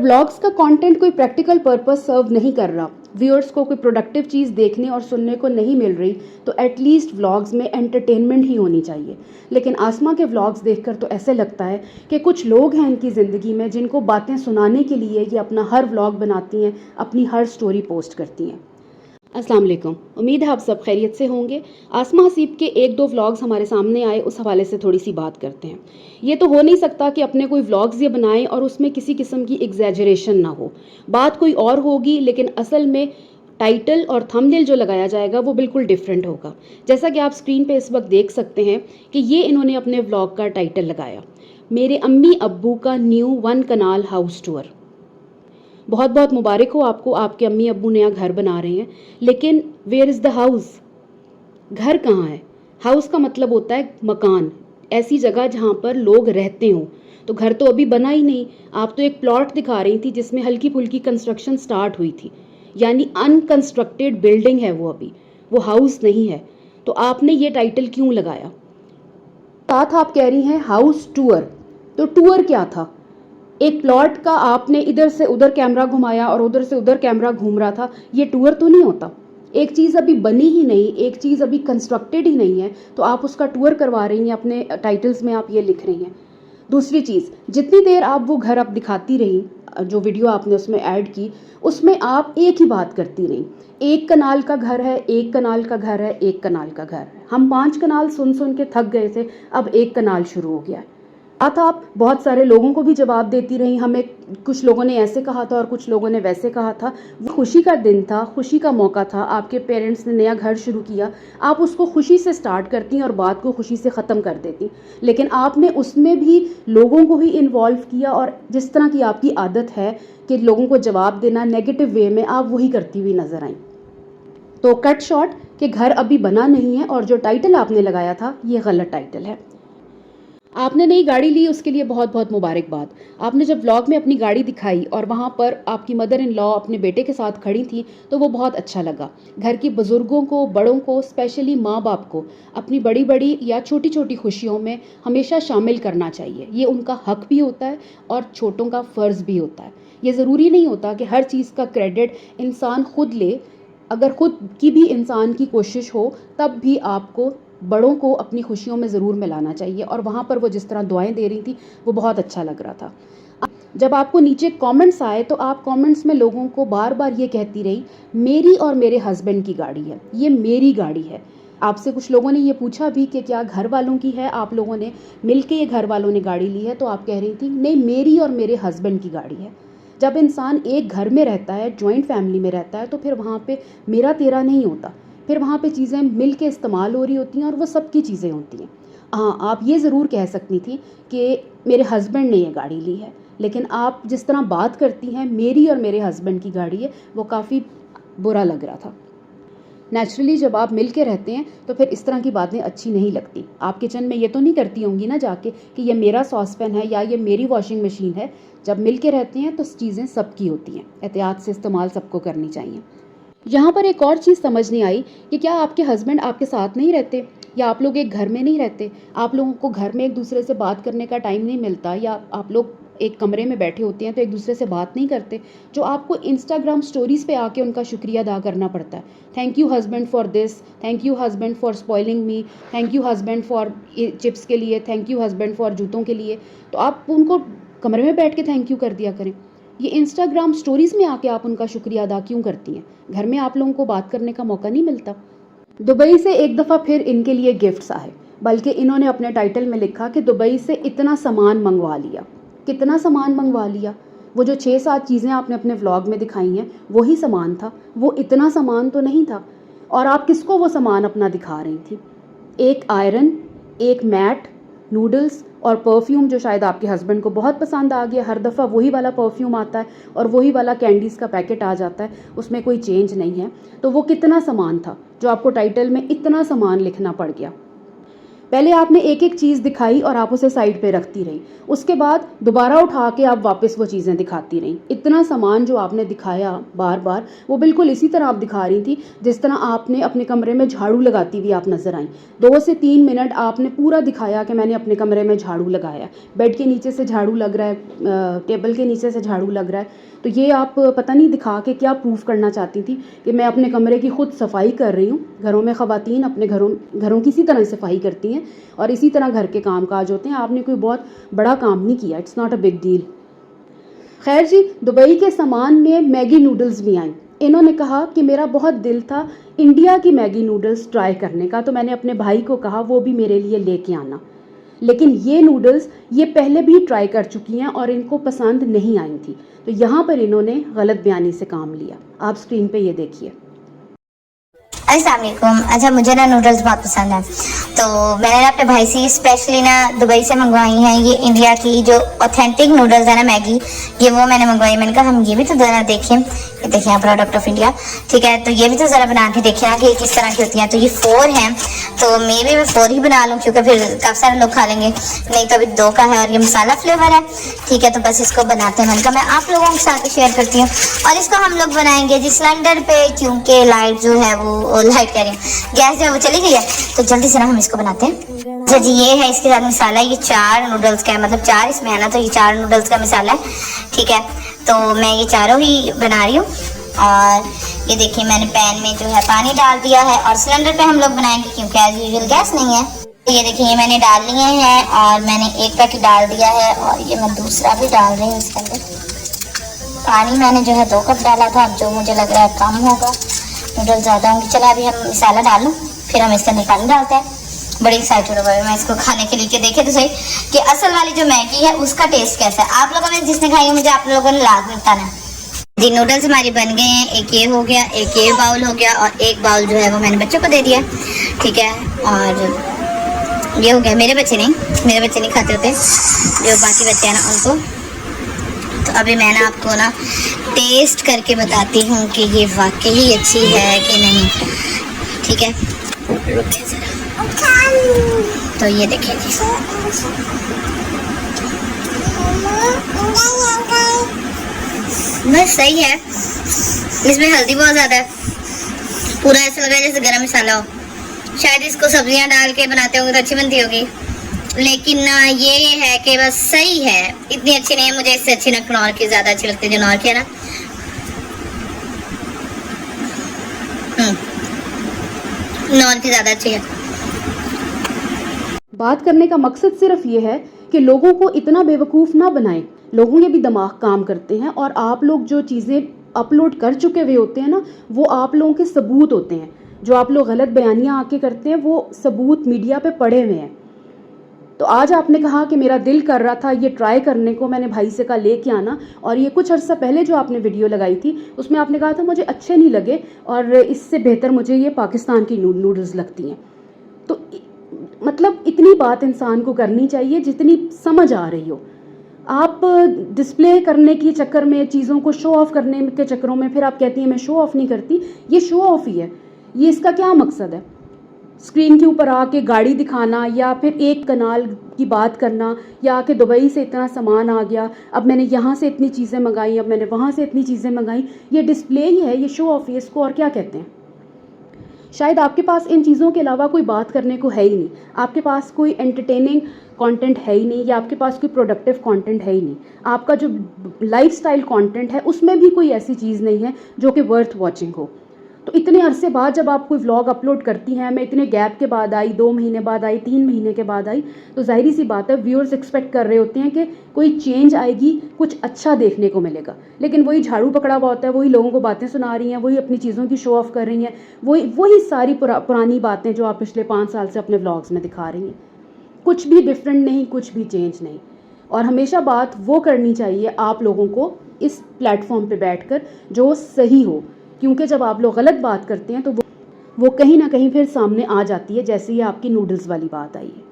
Vlogs का content कोई practical purpose सर्व नहीं कर रहा, व्यूअर्स को कोई प्रोडक्टिव चीज़ देखने और सुनने को नहीं मिल रही, तो एटलीस्ट व्लॉग्स में एंटरटेनमेंट ही होनी चाहिए। लेकिन आसमा के व्लॉग्स देखकर तो ऐसे लगता है कि कुछ लोग हैं इनकी ज़िंदगी में जिनको बातें सुनाने के लिए ये अपना हर व्लॉग बनाती हैं, अपनी हर स्टोरी पोस्ट करती हैं। अस्सलाम वालेकुम, उम्मीद है आप सब खैरियत से होंगे। आसमा हसीब के एक दो व्लॉग्स हमारे सामने आए, उस हवाले से थोड़ी सी बात करते हैं। ये तो हो नहीं सकता कि अपने कोई व्लॉग्स ये बनाएं और उसमें किसी किस्म की एग्जैजरेशन ना हो। बात कोई और होगी, लेकिन असल में टाइटल और थंबनेल जो लगाया जाएगा वो बिल्कुल डिफरेंट होगा। जैसा कि आप स्क्रीन पे इस वक्त देख सकते हैं कि ये इन्होंने अपने व्लॉग का टाइटल लगाया, मेरे अम्मी अब्बू का न्यू 1 कनाल हाउस टूर। बहुत बहुत मुबारक हो आपको, आपके अम्मी अब्बू नया घर बना रहे हैं। लेकिन वेयर इज़ द हाउस? घर कहाँ है? हाउस का मतलब होता है मकान, ऐसी जगह जहाँ पर लोग रहते हों। तो घर तो अभी बना ही नहीं, आप तो एक प्लॉट दिखा रही थी जिसमें हल्की फुल्की कंस्ट्रक्शन स्टार्ट हुई थी, यानी अनकंस्ट्रक्टेड बिल्डिंग है वो, अभी वो हाउस नहीं है। तो आपने ये टाइटल क्यों लगाया? साथ आप कह रही हैं हाउस टूर, तो टूर क्या था? एक प्लॉट का आपने इधर से उधर कैमरा घुमाया और उधर से उधर कैमरा घूम रहा था, ये टूर तो नहीं होता। एक चीज़ अभी बनी ही नहीं, एक चीज़ अभी कंस्ट्रक्टेड ही नहीं है, तो आप उसका टूर करवा रही हैं, अपने टाइटल्स में आप ये लिख रही हैं। दूसरी चीज़, जितनी देर आप वो घर आप दिखाती रही, जो वीडियो आपने उसमें ऐड की, उसमें आप एक ही बात करती रही, एक कनाल का घर है, एक कनाल का घर है, एक कनाल का घर है। हम 5 कनाल सुन सुन के थक गए थे, अब एक कनाल शुरू हो गया है। आप बहुत सारे लोगों को भी जवाब देती रही, हमें कुछ लोगों ने ऐसे कहा था और कुछ लोगों ने वैसे कहा था। वो खुशी का दिन था, खुशी का मौका था, आपके पेरेंट्स ने नया घर शुरू किया, आप उसको खुशी से स्टार्ट करती और बात को खुशी से ख़त्म कर देती। लेकिन आपने उसमें भी लोगों को ही इन्वॉल्व किया, और जिस तरह की आपकी आदत है कि लोगों को जवाब देना नेगेटिव वे में, आप वही करती हुई नजर आई। तो कट शॉर्ट कि घर अभी बना नहीं है, और जो टाइटल आपने लगाया था ये गलत टाइटल है। आपने नई गाड़ी ली, उसके लिए बहुत बहुत मुबारकबाद। आपने जब व्लॉग में अपनी गाड़ी दिखाई और वहाँ पर आपकी मदर इन लॉ अपने बेटे के साथ खड़ी थी, तो वो बहुत अच्छा लगा। घर की बुज़ुर्गों को, बड़ों को, स्पेशली माँ बाप को अपनी बड़ी बड़ी या छोटी छोटी खुशियों में हमेशा शामिल करना चाहिए। ये उनका हक भी होता है और छोटों का फ़र्ज़ भी होता है। ये ज़रूरी नहीं होता कि हर चीज़ का क्रेडिट इंसान खुद ले। अगर खुद की भी इंसान की कोशिश हो, तब भी आपको बड़ों को अपनी खुशियों में ज़रूर मिलाना चाहिए। और वहाँ पर वो जिस तरह दुआएं दे रही थी, वो बहुत अच्छा लग रहा था। जब आपको नीचे कमेंट्स आए, तो आप कमेंट्स में लोगों को बार बार ये कहती रही, मेरी और मेरे हस्बैंड की गाड़ी है, ये मेरी गाड़ी है। आपसे कुछ लोगों ने ये पूछा भी कि क्या घर वालों की है, आप लोगों ने मिलके ये घर वालों ने गाड़ी ली है? तो आप कह रही थी नहीं, मेरी और मेरे हस्बैंड की गाड़ी है। जब इंसान एक घर में रहता है, जॉइंट फैमिली में रहता है, तो फिर वहाँ पे मेरा तेरा नहीं होता, फिर वहाँ पे चीज़ें मिल के इस्तेमाल हो रही होती हैं और वो सबकी चीज़ें होती हैं। हाँ, आप ये ज़रूर कह सकती थी कि मेरे हस्बैंड ने ये गाड़ी ली है, लेकिन आप जिस तरह बात करती हैं मेरी और मेरे हस्बैंड की गाड़ी है, वो काफ़ी बुरा लग रहा था। नेचुरली जब आप मिल के रहते हैं तो फिर इस तरह की बातें अच्छी नहीं लगती। आप किचन में ये तो नहीं करती होंगी ना जाके कि ये मेरा सॉस पैन है या ये मेरी वॉशिंग मशीन है। जब मिल के रहते हैं तो चीज़ें सबकी होती हैं, एहतियात से इस्तेमाल सबको करनी चाहिए। यहाँ पर एक और चीज़ समझ नहीं आई कि क्या आपके हस्बैंड आपके साथ नहीं रहते, या आप लोग एक घर में नहीं रहते? आप लोगों को घर में एक दूसरे से बात करने का टाइम नहीं मिलता, या आप लोग एक कमरे में बैठे होते हैं तो एक दूसरे से बात नहीं करते, जो आपको इंस्टाग्राम स्टोरीज़ पे आके उनका शुक्रिया अदा करना पड़ता है? Thank you husband for this, thank you husband for spoiling me, thank you husband for chips के लिए, थैंक यू हस्बैंड फॉर जूतों के लिए। तो आप उनको कमरे में बैठ के थैंक यू कर दिया करें। ये इंस्टाग्राम स्टोरीज़ में आके आप उनका शुक्रिया अदा क्यों करती हैं? घर में आप लोगों को बात करने का मौका नहीं मिलता? दुबई से एक दफ़ा फिर इनके लिए गिफ्ट्स आए, बल्कि इन्होंने अपने टाइटल में लिखा कि दुबई से इतना सामान मंगवा लिया। कितना सामान मंगवा लिया? वो जो 6-7 चीज़ें आपने अपने व्लॉग में दिखाई हैं, वही सामान था, वो इतना सामान तो नहीं था। और आप किसको वो सामान अपना दिखा रही थी? एक आयरन, एक मैट, नूडल्स और परफ्यूम, जो शायद आपके हस्बैंड को बहुत पसंद आ गया। हर दफ़ा वही वाला परफ्यूम आता है और वही वाला कैंडीज़ का पैकेट आ जाता है, उसमें कोई चेंज नहीं है। तो वो कितना सामान था जो आपको टाइटल में इतना सामान लिखना पड़ गया? पहले आपने एक एक चीज़ दिखाई और आप उसे साइड पे रखती रही, उसके बाद दोबारा उठा के आप वापस वो चीज़ें दिखाती रही। इतना सामान जो आपने दिखाया बार बार, वो बिल्कुल इसी तरह आप दिखा रही थी जिस तरह आपने अपने कमरे में झाड़ू लगाती हुई आप नज़र आई। 2 से 3 मिनट आपने पूरा दिखाया कि मैंने अपने कमरे में झाड़ू लगाया, बेड के नीचे से झाड़ू लग रहा है, टेबल के नीचे से झाड़ू लग रहा है। तो ये आप पता नहीं दिखा के क्या प्रूफ करना चाहती थी कि मैं अपने कमरे की खुद सफाई कर रही हूँ। घरों में ख़वातीन अपने घरों की इसी तरह सफाई करती हैं और इसी तरह घर के काम काज होते हैं। आपने कोई बहुत बड़ा काम नहीं किया, it's not a big deal. खैर जी, दुबई के सामान में मैगी नूडल्स भी आई। इन्होंने कहा कि मेरा बहुत दिल था इंडिया की मैगी नूडल्स ट्राई करने का, तो मैंने अपने भाई को कहा वो भी मेरे लिए लेके आना। लेकिन ये नूडल्स ये पहले भी ट्राई कर चुकी हैं और इनको पसंद नहीं आई थी। तो यहाँ पर इन्होंने गलत बयानी से काम लिया। आप स्क्रीन पे ये देखिए। अस्सलाम वालेकुम। अच्छा, मुझे ना नूडल्स बहुत पसंद है, तो मैंने ना अपने भाई से स्पेशली ना दुबई से मंगवाई हैं ये इंडिया की जो ऑथेंटिक नूडल्स है ना मैगी, ये वो मैंने मंगवाई। मैंने कहा हम ये भी तो ज़रा देखें, ये देखिए प्रोडक्ट ऑफ इंडिया, ठीक है, तो ये भी तो ज़रा बना के देखें ना कि किस तरह की होती हैं। तो ये 4 हैं, तो मे भी मैं 4 ही बना लूँ क्योंकि फिर काफ़ी सारे लोग खा लेंगे, नहीं तो अभी 2 का है और ये मसाला फ्लेवर है, ठीक है। तो बस इसको बनाते हैं। मैंने कहा मैं आप लोगों के साथ शेयर करती हूँ और इसको हम लोग बनाएंगे जी सिलेंडर पे, क्योंकि लाइट जो है वो लाइट कह रही हूँ गैस जो है वो चली गई है, तो जल्दी से ना हम इसको बनाते हैं। अच्छा जी, ये है इसके साथ मसाला, ये 4 नूडल्स का है, मतलब 4 इसमें है ना, तो ये 4 नूडल्स का मसाला है, ठीक है। तो मैं ये चारों ही बना रही हूँ और ये देखिए मैंने पैन में जो है पानी डाल दिया है और सिलेंडर पे हम लोग बनाएंगे क्योंकि एज यूजुअल गैस नहीं है। ये देखिए ये मैंने डाल लिए हैं और मैंने एक पैकेट डाल दिया है और ये मैं दूसरा भी डाल रही हूँ इसके अंदर। पानी मैंने जो है 2 कप डाला था, अब जो मुझे लग रहा है कम होगा, नूडल्स ज़्यादा होंगे। चलो अभी हम मसाला डाल लूँ, फिर हम इसके अंदर पानी डालते हैं। बड़ी एक्साइटेड हो गई मैं इसको खाने के लिए कि देखे तो सही कि असल वाली जो मैगी है उसका टेस्ट कैसा है। आप लोगों ने जिसने खाई है मुझे आप लोगों ने लाजमी बताना है जी। नूडल्स हमारी बन गए हैं, एक ये हो गया, एक ये बाउल हो गया और एक बाउल जो है वो मैंने बच्चों को दे दिया, ठीक है। और ये हो गया, मेरे बच्चे नहीं खाते होते, जो बाकी बच्चे हैं ना उनको। तो अभी मैं ना आपको ना टेस्ट करके बताती हूँ कि ये वाकई अच्छी है कि नहीं, ठीक है। तो ये देखिए जी, बस सही है। इसमें हल्दी बहुत ज़्यादा है, पूरा ऐसा लगा जैसे गरम मसाला हो। शायद इसको सब्जियां डाल के बनाते होंगे तो अच्छी बनती होगी, लेकिन ये है कि बस सही है, इतनी अच्छी नहीं है। मुझे इससे अच्छी ना कनौर की ज़्यादा अच्छी लगती है, जो नौर की है ना। नौर की ज़्यादा अच्छी है। बात करने का मकसद सिर्फ ये है कि लोगों को इतना बेवकूफ़ ना बनाएं। लोगों के भी दिमाग काम करते हैं और आप लोग जो चीज़ें अपलोड कर चुके हुए होते हैं ना, वो आप लोगों के सबूत होते हैं। जो आप लोग गलत बयानियाँ आके करते हैं वो सबूत मीडिया पे पड़े हुए हैं। तो आज आपने कहा कि मेरा दिल कर रहा था ये ट्राई करने को, मैंने भाई से कहा लेके आना, और ये कुछ अर्सा पहले जो आपने वीडियो लगाई थी उसमें आपने कहा था मुझे अच्छे नहीं लगे और इससे बेहतर मुझे ये पाकिस्तान की नूडल्स लगती हैं। तो मतलब इतनी बात इंसान को करनी चाहिए जितनी समझ आ रही हो। आप डिस्प्ले करने के चक्कर में, चीज़ों को शो ऑफ करने के चक्करों में फिर आप कहती हैं मैं शो ऑफ नहीं करती, ये शो ऑफ ही है। ये इसका क्या मकसद है? स्क्रीन के ऊपर आके गाड़ी दिखाना या फिर एक कनाल की बात करना, या आके दुबई से इतना सामान आ गया, अब मैंने यहाँ से इतनी चीज़ें मंगाई, अब मैंने वहाँ से इतनी चीज़ें मंगाई, ये डिस्प्ले ही है, ये शो ऑफ है। इसको और क्या कहते हैं? शायद आपके पास इन चीज़ों के अलावा कोई बात करने को है ही नहीं, आपके पास कोई एंटरटेनिंग कंटेंट है ही नहीं, या आपके पास कोई प्रोडक्टिव कंटेंट है ही नहीं। आपका जो लाइफस्टाइल कंटेंट है उसमें भी कोई ऐसी चीज़ नहीं है जो कि वर्थ वॉचिंग हो। तो इतने अरसे बाद जब आप कोई व्लॉग अपलोड करती हैं, मैं इतने गैप के बाद आई, 2 महीने बाद आई, 3 महीने के बाद आई, तो जाहिर सी बात है व्यूअर्स एक्सपेक्ट कर रहे होते हैं कि कोई चेंज आएगी, कुछ अच्छा देखने को मिलेगा। लेकिन वही झाड़ू पकड़ा हुआ होता है, वही लोगों को बातें सुना रही हैं, वही अपनी चीज़ों की शो ऑफ कर रही हैं, वही सारी पुरानी बातें जो आप पिछले 5 साल से अपने व्लॉग्स में दिखा रही हैं। कुछ भी डिफरेंट नहीं, कुछ भी चेंज नहीं। और हमेशा बात वो करनी चाहिए आप लोगों को इस प्लेटफॉर्म पे बैठकर जो सही हो, क्योंकि जब आप लोग गलत बात करते हैं तो वो कहीं ना कहीं फिर सामने आ जाती है, जैसे ये आपकी नूडल्स वाली बात आई है।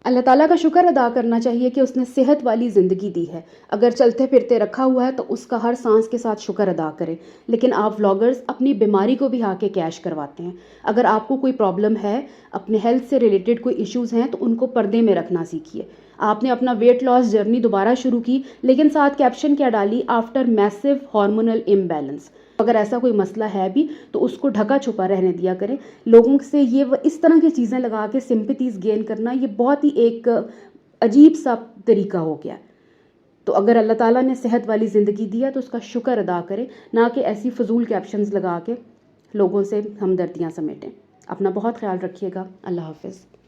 अल्लाह ताला का शुक्र अदा करना चाहिए कि उसने सेहत वाली ज़िंदगी दी है। अगर चलते फिरते रखा हुआ है तो उसका हर सांस के साथ शुक्र अदा करें। लेकिन आप व्लॉगर्स अपनी बीमारी को भी आके कैश करवाते हैं। अगर आपको कोई प्रॉब्लम है, अपने हेल्थ से रिलेटेड कोई इश्यूज़ हैं, तो उनको पर्दे में रखना सीखिए। आपने अपना वेट लॉस जर्नी दोबारा शुरू की, लेकिन साथ कैप्शन क्या डाली, आफ्टर मैसिव हार्मोनल इम्बैलेंस। अगर ऐसा कोई मसला है भी तो उसको ढका छुपा रहने दिया करें। लोगों से ये इस तरह की चीज़ें लगा के सिंपैथीज़ गेन करना, ये बहुत ही एक अजीब सा तरीका हो गया। तो अगर अल्लाह ताला ने सेहत वाली ज़िंदगी दी है तो उसका शुक्र अदा करें, ना कि ऐसी फ़जूल कैप्शंस लगा के लोगों से हमदर्दियाँ समेटें। अपना बहुत ख्याल रखिएगा। अल्लाह हाफ़िज़।